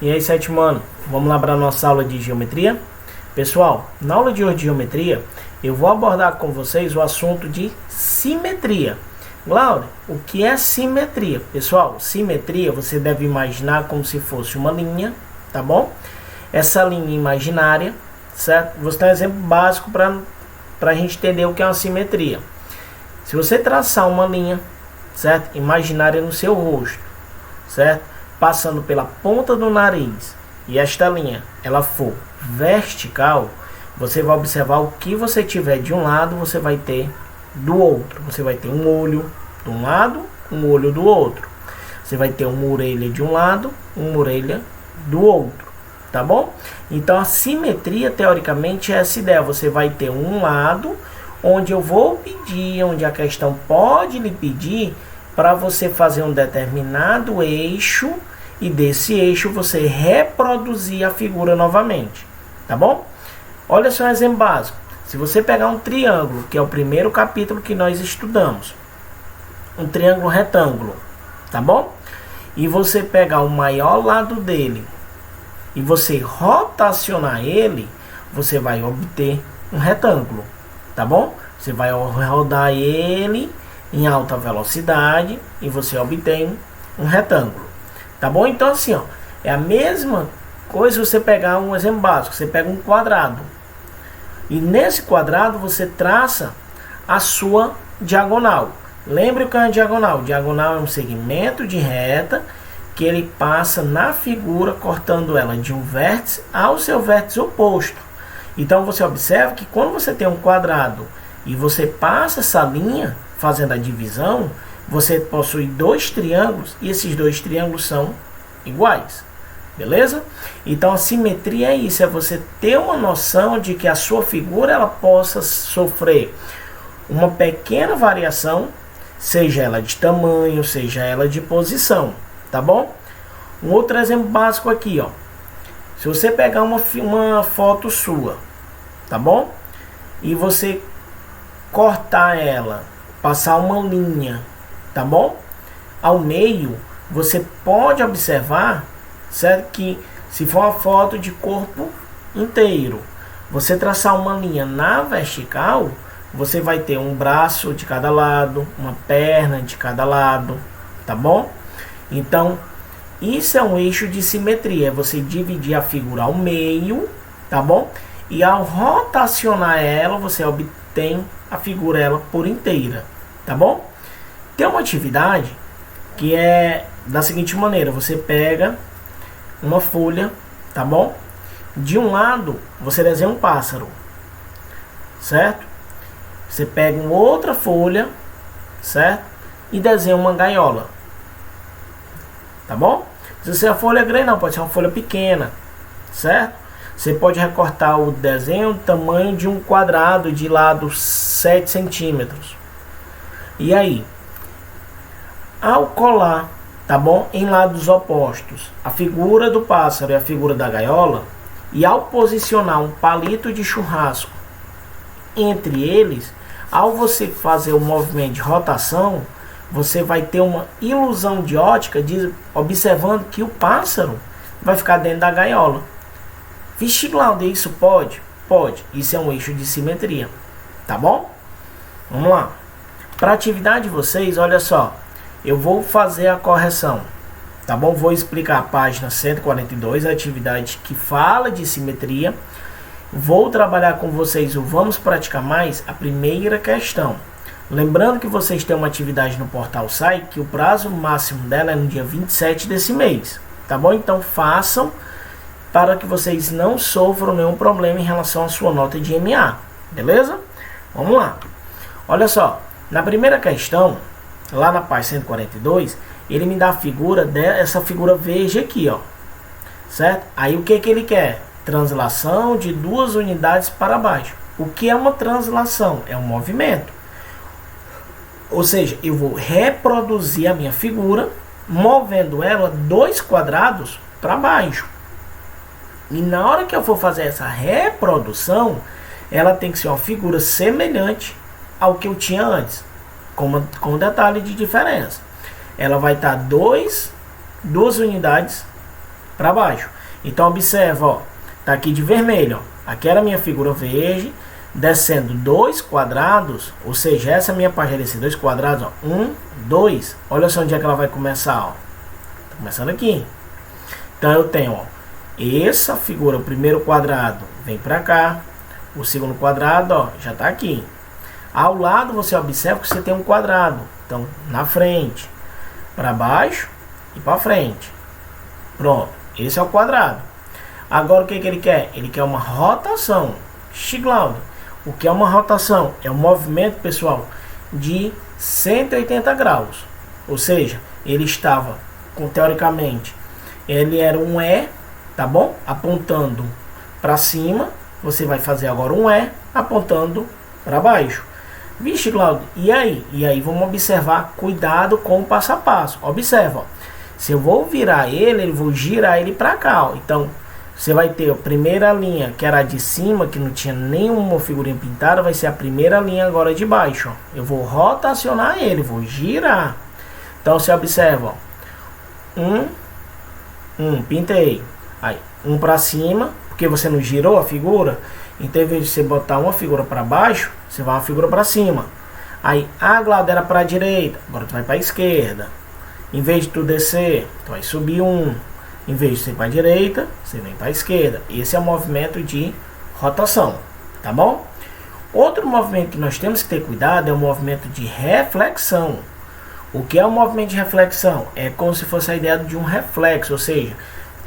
E aí, sétimo ano, vamos lá para a nossa aula de geometria? Pessoal, na aula de hoje de geometria, eu vou abordar com vocês o assunto de simetria. Glauber, o que é simetria? Pessoal, simetria você deve imaginar como se fosse uma linha, tá bom? Essa linha imaginária, certo? Vou dar um exemplo básico para a gente entender o que é uma simetria. Se você traçar uma linha, certo? Imaginária no seu rosto, certo? Passando pela ponta do nariz e esta linha ela for vertical, você vai observar o que você tiver de um lado, você vai ter do outro. Você vai ter um olho de um lado, um olho do outro. Você vai ter uma orelha de um lado, uma orelha do outro, tá bom? Então a simetria teoricamente é essa ideia. Você vai ter um lado onde eu vou pedir, onde a questão pode lhe pedir para você fazer um determinado eixo e desse eixo você reproduzir a figura novamente, tá bom? Olha só um exemplo básico. Se você pegar um triângulo, que é o primeiro capítulo que nós estudamos, um triângulo retângulo, tá bom? E você pegar o maior lado dele e você rotacionar ele, você vai obter um retângulo, tá bom? Você vai rodar ele em alta velocidade e você obtém um retângulo, tá bom? Então assim, ó, é a mesma coisa você pegar um exemplo básico, você pega um quadrado e nesse quadrado você traça a sua diagonal. Lembre o que é uma diagonal. Diagonal é um segmento de reta que ele passa na figura cortando ela de um vértice ao seu vértice oposto. Então você observa que quando você tem um quadrado e você passa essa linha fazendo a divisão, você possui dois triângulos e esses dois triângulos são iguais. Beleza? Então a simetria é isso, é você ter uma noção de que a sua figura ela possa sofrer uma pequena variação, seja ela de tamanho, seja ela de posição, tá bom? Um outro exemplo básico aqui, ó. Se você pegar uma foto sua, tá bom? E você cortar ela, passar uma linha, tá bom? Ao meio, você pode observar, certo? Que se for uma foto de corpo inteiro, você traçar uma linha na vertical, você vai ter um braço de cada lado, uma perna de cada lado, tá bom? Então, isso é um eixo de simetria, é você dividir a figura ao meio, tá bom? E ao rotacionar ela, você obtém a figura ela por inteira, tá bom? Tem uma atividade que é da seguinte maneira, você pega uma folha, tá bom? De um lado, você desenha um pássaro, certo? Você pega uma outra folha, certo? E desenha uma gaiola, tá bom? Se a folha é grande, não, pode ser uma folha pequena, certo? Você pode recortar o desenho do tamanho de um quadrado de lado 7 centímetros. E aí, ao colar, tá bom? Em lados opostos, a figura do pássaro e a figura da gaiola, e ao posicionar um palito de churrasco entre eles, ao você fazer o movimento de rotação, você vai ter uma ilusão de ótica observando que o pássaro vai ficar dentro da gaiola. Vixe, Glauber, isso pode? Pode. Isso é um eixo de simetria, tá bom? Vamos lá. Para a atividade de vocês, olha só. Eu vou fazer a correção, tá bom? Vou explicar a página 142, a atividade que fala de simetria. Vou trabalhar com vocês o Vamos Praticar Mais, a primeira questão. Lembrando que vocês têm uma atividade no portal SAI, que o prazo máximo dela é no dia 27 desse mês, tá bom? Então façam para que vocês não sofram nenhum problema em relação à sua nota de MA, beleza? Vamos lá. Olha só, na primeira questão, lá na página 142, ele me dá a figura dessa figura verde aqui, ó, certo? Aí o que que ele quer? Translação de duas unidades para baixo. O que é uma translação? É um movimento. Ou seja, eu vou reproduzir a minha figura, movendo ela 2 quadrados para baixo. E na hora que eu for fazer essa reprodução, ela tem que ser uma figura semelhante ao que eu tinha antes, com detalhe de diferença. Ela vai estar duas unidades para baixo. Então observa, ó, tá aqui de vermelho, ó. Aqui era a minha figura verde, descendo 2 quadrados, ou seja, essa minha parte desses 2 quadrados, ó, 1, 2. Olha só onde é que ela vai começar, ó. Tá começando aqui. Então eu tenho, ó, essa figura, o primeiro quadrado vem para cá, o segundo quadrado, ó, já tá aqui. Ao lado você observa que você tem um quadrado, então na frente, para baixo e para frente. Pronto, esse é o quadrado. Agora o que ele quer? Ele quer uma rotação. Glaude, o que é uma rotação? É um movimento, pessoal, de 180 graus. Ou seja, ele estava, teoricamente, ele era um E, tá bom? Apontando para cima. Você vai fazer agora um E apontando para baixo. Vixe, Glaude, e aí? E aí vamos observar, cuidado com o passo a passo. Observa, ó. Se eu vou virar ele, eu vou girar ele para cá, ó. Então, você vai ter a primeira linha, que era a de cima, que não tinha nenhuma figurinha pintada, vai ser a primeira linha agora de baixo, ó. Eu vou rotacionar ele, vou girar. Então, você observa, ó. Pintei. Aí, um para cima, porque você não girou a figura. Então, em vez de você botar uma figura para baixo, você vai uma figura para cima. Aí, Glaude, era para a direita, agora tu vai para a esquerda. Em vez de tu descer, tu vai subir um. Em vez de ser para a direita, você vem para a esquerda. Esse é o movimento de rotação, tá bom? Outro movimento que nós temos que ter cuidado é o movimento de reflexão. O que é o movimento de reflexão? É como se fosse a ideia de um reflexo, ou seja,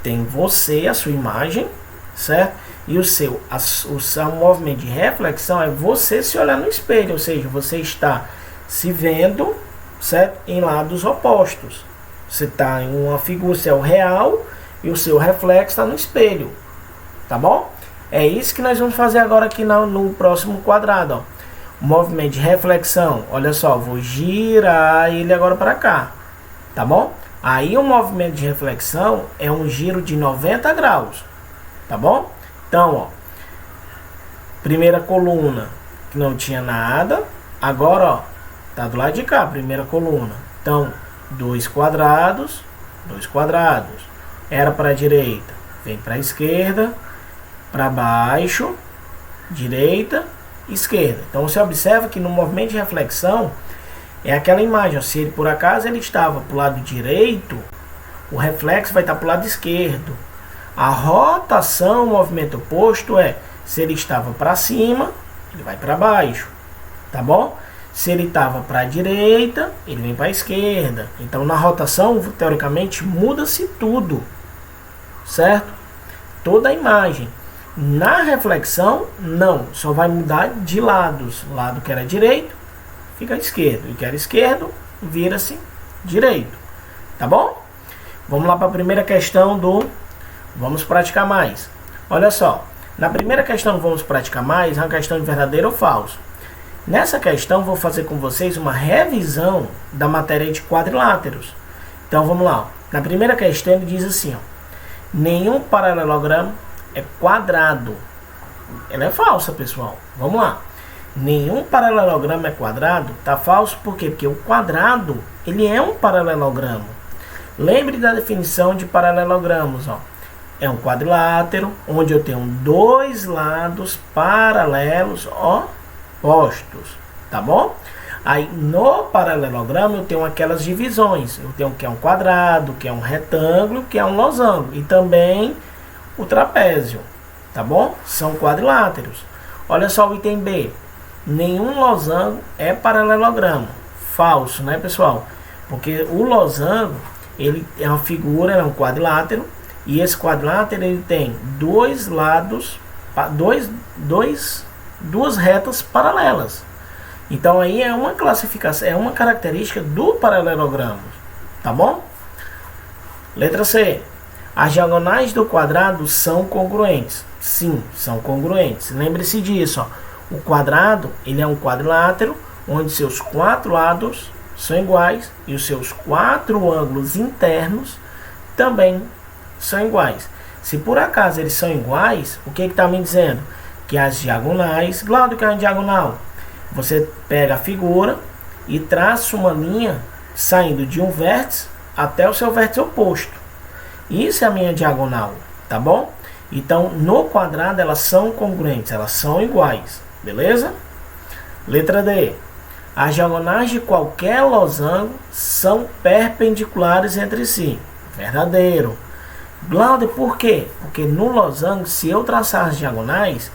tem você, a sua imagem, certo? E o movimento de reflexão é você se olhar no espelho, ou seja, você está se vendo, certo? Em lados opostos. Você está em uma figura, você é o real e o seu reflexo está no espelho, tá bom? É isso que nós vamos fazer agora aqui no próximo quadrado, ó. O movimento de reflexão, olha só, vou girar ele agora para cá, tá bom? Aí o movimento de reflexão é um giro de 90 graus, tá bom? Então, ó, primeira coluna que não tinha nada, agora, ó, tá do lado de cá, primeira coluna. Então, 2 quadrados, 2 quadrados. Era para a direita, vem para a esquerda, para baixo, direita, esquerda. Então você observa que no movimento de reflexão é aquela imagem, ó, se ele por acaso ele estava para o lado direito, o reflexo vai estar para o lado esquerdo. A rotação, o movimento oposto é, se ele estava para cima, ele vai para baixo, tá bom? Se ele estava para a direita, ele vem para a esquerda. Então, na rotação, teoricamente, muda-se tudo, certo? Toda a imagem. Na reflexão, não. Só vai mudar de lados. O lado que era direito, fica esquerdo. E que era esquerdo, vira-se direito. Tá bom? Vamos lá para a primeira questão do Vamos Praticar Mais. Olha só. Na primeira questão do Vamos Praticar Mais, é uma questão de verdadeiro ou falso. Nessa questão, vou fazer com vocês uma revisão da matéria de quadriláteros. Então, vamos lá. Na primeira questão, ele diz assim, ó, nenhum paralelogramo é quadrado. Ela é falsa, pessoal. Vamos lá. Nenhum paralelogramo é quadrado. Tá falso por quê? Porque o quadrado, ele é um paralelogramo. Lembre da definição de paralelogramos, ó. É um quadrilátero, onde eu tenho 2 lados paralelos, ó, opostos, tá bom? Aí no paralelogramo eu tenho aquelas divisões, eu tenho que é um quadrado, que é um retângulo, que é um losango e também o trapézio, tá bom? São quadriláteros. Olha só o item B, nenhum losango é paralelogramo. Falso, né, pessoal? Porque o losango, ele é uma figura, é um quadrilátero, e esse quadrilátero ele tem 2 lados, duas retas paralelas. Então aí é uma classificação, é uma característica do paralelogramo, tá bom? Letra C. As diagonais do quadrado são congruentes. Sim, são congruentes. Lembre-se disso, ó. O quadrado, ele é um quadrilátero onde seus 4 lados são iguais e os seus 4 ângulos internos também são iguais. Se por acaso eles são iguais, o que está me dizendo? Que as diagonais, Glaude, que é uma diagonal? Você pega a figura e traça uma linha saindo de um vértice até o seu vértice oposto. Isso é a minha diagonal, tá bom? Então, no quadrado elas são congruentes, elas são iguais, beleza? Letra D. As diagonais de qualquer losango são perpendiculares entre si. Verdadeiro. Glauber, por quê? Porque no losango, se eu traçar as diagonais,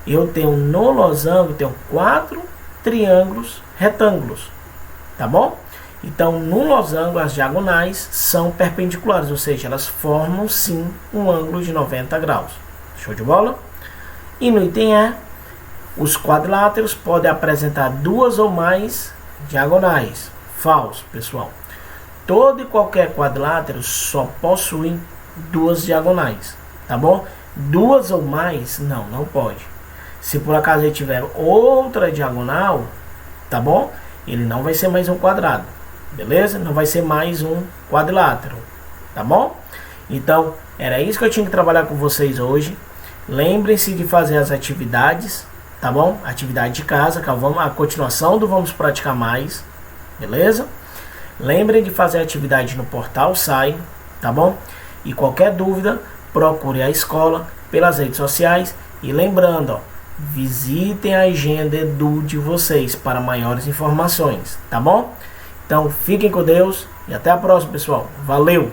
eu tenho no losango, tenho 4 triângulos retângulos, tá bom? Então, no losango, as diagonais são perpendiculares, ou seja, elas formam sim um ângulo de 90 graus. Show de bola? E no item E, os quadriláteros podem apresentar 2 ou mais diagonais. Falso, pessoal. Todo e qualquer quadrilátero só possui 2 diagonais, tá bom? 2 ou mais, não pode. Se por acaso ele tiver outra diagonal, tá bom? Ele não vai ser mais um quadrado, beleza? Não vai ser mais um quadrilátero, tá bom? Então, era isso que eu tinha que trabalhar com vocês hoje. Lembrem-se de fazer as atividades, tá bom? Atividade de casa, que a continuação do Vamos Praticar Mais, beleza? Lembrem de fazer a atividade no portal SAI, tá bom? E qualquer dúvida, procure a escola pelas redes sociais. E lembrando, ó, visitem a agenda Edu de vocês para maiores informações, tá bom? Então, fiquem com Deus e até a próxima, pessoal. Valeu!